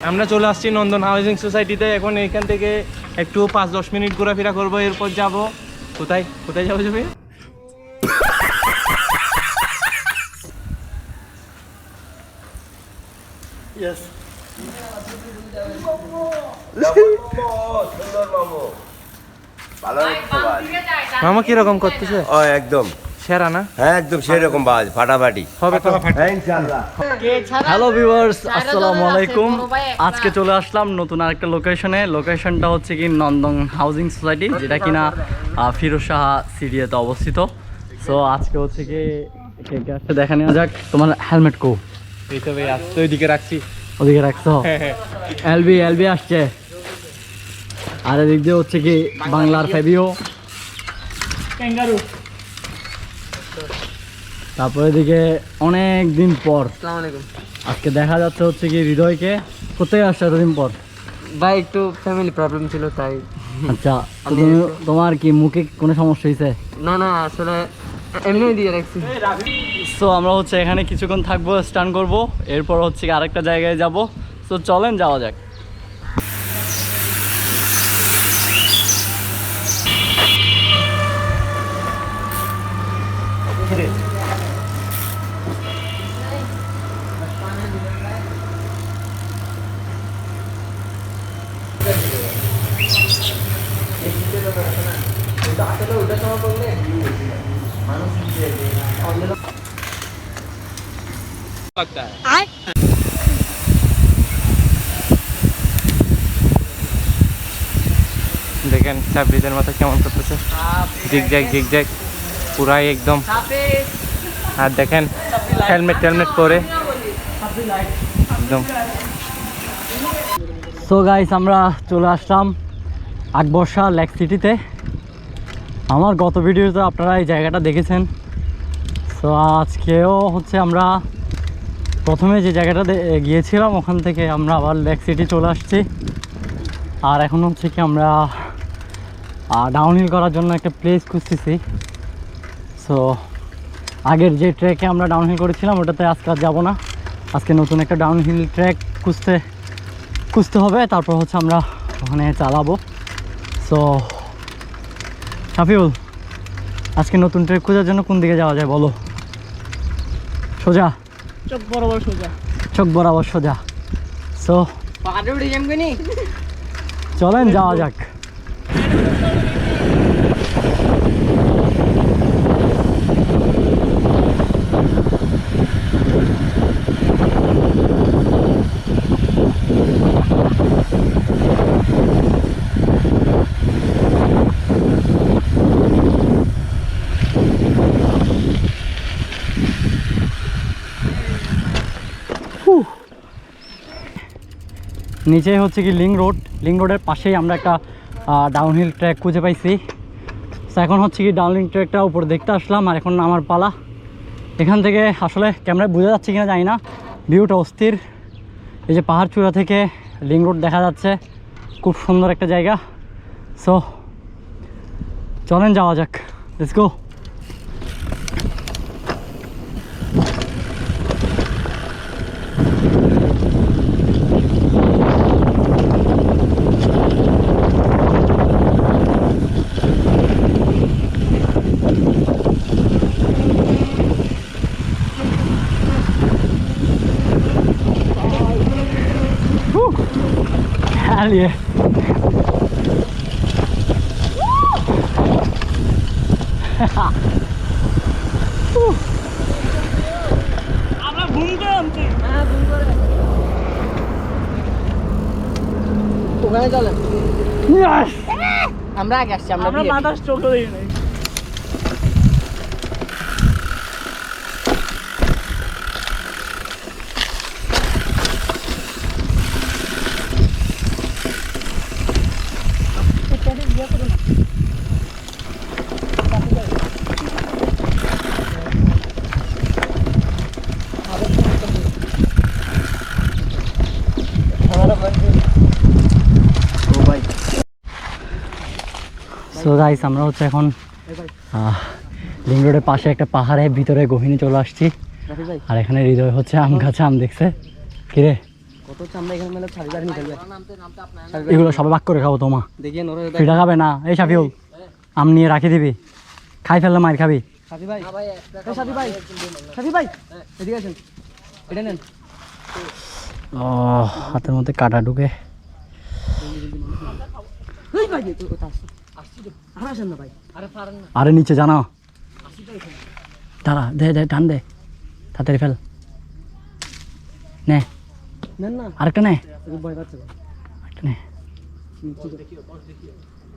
আমরা চলে আসছি নন্দন হাউজিং সোসাইটিতে। এখন এখান থেকে একটু 5-10 মিনিট ঘোরাফেরা করবো, এরপর যাব কোথায় কোথায় যাবো যাবে মামা কিরকম করতেছে? একদম সেরা না? হ্যাঁ একদম সেরকম বাজ ফাটাফাটি হবে তো ইনশাআল্লাহ। হ্যালো ভিউয়ার্স, আসসালামু আলাইকুম। আজকে চলে আসলাম নতুন আরেকটা লোকেশনে। লোকেশনটা হচ্ছে কি নন্দন হাউজিং সোসাইটি, যেটা কিনা ফিরোজ শাহ সিরিয়াতে অবস্থিত। সো আজকে হচ্ছে কি দেখা নেওয়া যাক। তোমার হেলমেট কো? এই তো ভাই আসতে ওইদিকে রাখছি। ওদিকে রাখছো? এলবি আসছে। আর এদিক দিয়ে হচ্ছে কি বাংলার ফেবিও, ক্যাঙ্গারু। তারপরে এদিকে অনেক দিন পর আজকে দেখা যাচ্ছে হচ্ছে কি হৃদয়কে। কোথায় আসছে এতদিন পর? ভাই একটু ফ্যামিলি প্রবলেম ছিল তাই। আচ্ছা, তোমার কি মুখে কোনো সমস্যা হয়েছে? না না, আসলে এমনি দিয়ে রাখছি। সো আমরা হচ্ছে এখানে কিছুক্ষণ থাকবো, স্টান করব, এরপর হচ্ছে কি আরেকটা জায়গায় যাব। সো চলেন যাওয়া যাক। দেখেন সাব্বিরের মাথা কেমন করতেছে, জিগজ্যাগ পুরাই একদম। আর দেখেন হেলমেট পরে একদম। সো গাইস, আমরা চলে আসলাম আকবর্ষা লেক সিটিতে। আমার গত ভিডিওতে আপনারা এই জায়গাটা দেখেছেন। সো আজকেও হচ্ছে আমরা প্রথমে যে জায়গাটা গিয়েছিলাম ওখান থেকে আমরা আবার লেক সিটি চলে আসছি। আর এখন হচ্ছে কি আমরা ডাউনহিল করার জন্য একটা প্লেস খুঁজতেছি। সো আগের যে ট্র্যাকে আমরা ডাউনহিল করেছিলাম ওটাতে আজকে আর যাবো না। আজকে নতুন একটা ডাউনহিল ট্র্যাক খুঁজতে হবে, তারপর হচ্ছে আমরা ওখানে চালাবো। সো শাফিউল, আজকে নতুন ট্রেক খোঁজার জন্য কোন দিকে যাওয়া যায় বলো? সোজা? চোখ বরাবর সোজা। চোখ বরাবর সোজা। সো চলেন যাওয়া যাক। নিচে হচ্ছে কি লিঙ্ক রোডের পাশেই আমরা একটা ডাউনহিল ট্র্যাক খুঁজে পাইছি। তো এখন হচ্ছে কি ডাউনহিল ট্র্যাকটা উপরে দেখতে আসলাম, আর এখন আমার পালা। এখান থেকে আসলে ক্যামেরায় বোঝা যাচ্ছে কিনা জানি না, ভিউটা অস্থির। এই যে পাহাড় চূড়া থেকে লিঙ্ক রোড দেখা যাচ্ছে, খুব সুন্দর একটা জায়গা। সো চলেন যাওয়া যাক, লেটস গো। Hell yeah. আমরা বুম করে আনছি। হ্যাঁ, বুম করে। ওখানে চলেন। Yes! আমরা আগে আসছি, আমরা বাতাস চোখে দিই নাই। সো গাইস, আমরা হচ্ছে এখন লিঙ্ক রোডের পাশে একটা পাহাড়ের ভিতরে গহীনে চলে আসছি। আর এখানে হৃদয় হচ্ছে আম গাছে আম দেখছে। কিরে হচ্ছে আমরা এখানে মানে ছাড়ি নিয়ে ফেলবে এগুলো সবাই ভাগ করে খাবো তোমা দেখিয়ে নরে সেটা খাবে না। এই সাফিউল আম নিয়ে রাখি দিবি, খাই ফেললে মার খাবি। সাথী ভাই সাথী ভাই সাথী ভাই এদিকে আসেন, এটা নেন। ও হাতের মধ্যে কাটা ঢুকে। ওই ভাই তো আসছি তো আর আসেন না ভাই, আরে পারেন না, আরে নিচে জানা দাঁড়া, দে দে টান দে, তাড়াতাড়ি ফেল। নে নেন না, আরেকটা নে, ভয় পাচ্ছে আরেকটা নে।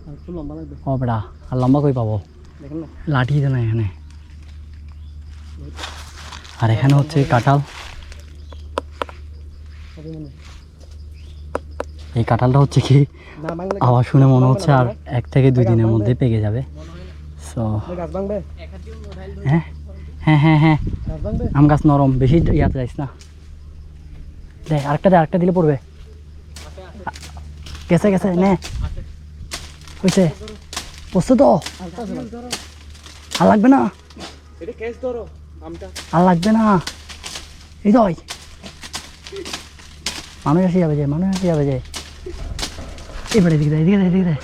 আর ফুল লম্বা লাগবে, ও বেটা আর লম্বা কই পাবো, দেখেন না। লাঠি দে না এখানে। আর এখানে হচ্ছে কাঁঠাল। এই কাঁঠালটা হচ্ছে কি না বাংলা আওয়াজ শুনে মনে হচ্ছে আর 1 থেকে 2 দিনের মধ্যে পেকে যাবে। সো গাছ ভাঙবে, হ্যাঁ হ্যাঁ হ্যাঁ হ্যাঁ, গাছ ভাঙবে। আম গাছ নরম, বেশি ইয়াতে যাইস না। দে আরেকটা দিলে পড়বে। গেছে গেছে নে, হয়েছে বসছে তো, আর লাগবে না, এটা কেস ধরো আমটা। আর লাগবে না। এই তো মানুষ আসি যাবে যে, মানুষ আসি যাবে যে। এবারে এদিকে দেয়, এদিকে দেয়, এদিকে দেয়।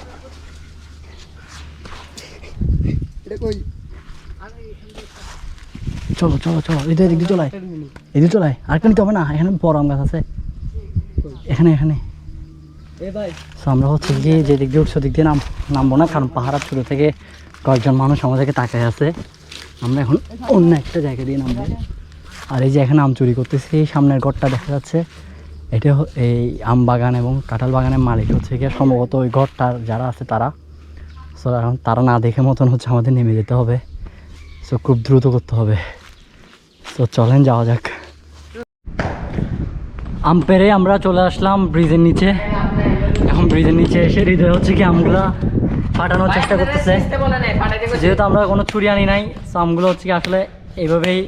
এটা কই চলো চলো চলো, এদিকে এদিকে চলাই, এদিকে চলাই। আরেকটা নিতে হবে না, এখানে বড় আম গাছ আছে, এখানে এখানে। এ ভাই সো আমরা হচ্ছে কি যে দিক দিয়ে উঠছে দিক দিয়ে নামবো না, কারণ পাহাড়ের শুরু থেকে কয়েকজন মানুষ আমাদেরকে তাকায় আছে। আমরা এখন অন্য একটা জায়গা দিয়ে নামবো। আর এই যে এখানে আম চুরি করতেছি, এই সামনের ঘরটা দেখা যাচ্ছে, এটা এই আম বাগান এবং কাঁঠাল বাগানের মালিক হচ্ছে কি সম্ভবত ওই ঘরটার যারা আছে তারা। সো এখন তারা না দেখে মতন হচ্ছে আমাদের নেমে যেতে হবে। সো খুব দ্রুত করতে হবে। সো চলেন যাওয়া যাক। আম পেরে আমরা চলে আসলাম ব্রিজের নিচে। এখন ব্রিজের নিচে এসে হৃদয় হচ্ছে কি আমগুলা ফাটানোর চেষ্টা করতেছে, যেহেতু আমরা কোনো ছুরি আনি নাই। সো আমগুলো হচ্ছে কি আসলে এইভাবেই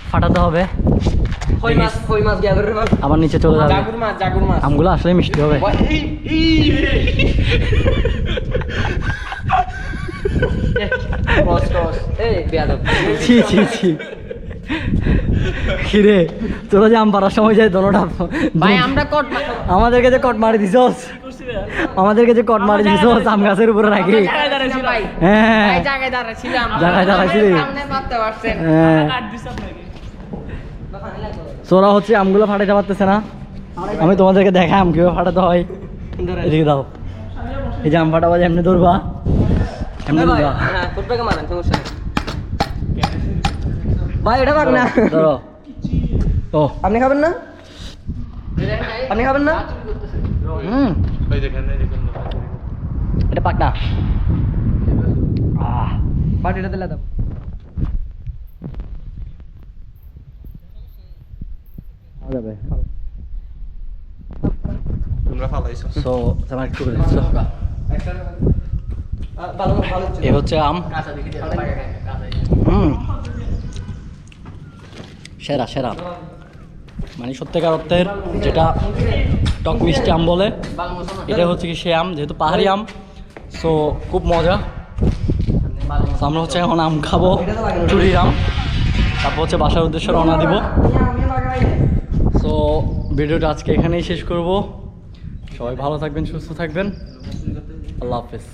ফাটাতে হবে। কই মাছ গিয়া করে মাছ, আবার নিচে চলে যাবে। জাগুর মাছ আমগুলো আসলে মিষ্টি হবে। ক্রস এই বেয়াদব। ছি ছি ছি, কিরে তোরা যে আম পাড়ার সময় যায় দোনোটা ভাই আমরা কট আমাদেরকে যে কট মারি দিছস, আমাদেরকে যে কট মারি দিছস আম গাছের উপরে রাখি। ভাই হ্যাঁ ভাই জায়গায় দাঁড়াছিলাম, জায়গায় দাঁড়াইছিলি? সামনে মারতে পারছেন। হ্যাঁ, তোরা হচ্ছে আমগুলো ফাটাইতে পারতেছে না। আমি তোমাদেরকে দেখাই আম কিভাবে ফাটাতে হয়। এদিকে দাও, এই যে আম ফাটাবা যে এমনি ধরবা, এমনি ভাই ধরবা। হ্যাঁ ফুটবকে মারেন, সমস্যা নেই ভাই। এটা পাক না, ধরো। ও আপনি খাবেন না? আপনি খাবেন না? হুম, ওই দেখেন এই দেখেন। এটা পাক না। বাটিটা দিলে দাও। যাবে। তোমরা ফালাইছো। সো তোমার একটু করে দিচ্ছ। ভালো ভালো এই হচ্ছে আম। কাঁচা দিকে দিয়ে হুম, সেরা সেরা, মানে সত্যিকার অর্থের যেটা টক মিষ্টি আম বলে, এটা হচ্ছে কি সে আম, যেহেতু পাহাড়ি আম। সো খুব মজা। So, আমরা হচ্ছে এখন আম খাবো, চুরির আম, তারপর হচ্ছে বাসার উদ্দেশ্যে রওনা দিব। সো ভিডিওটা আজকে এখানেই শেষ করব। সবাই ভালো থাকবেন, সুস্থ থাকবেন। আল্লাহ হাফেজ।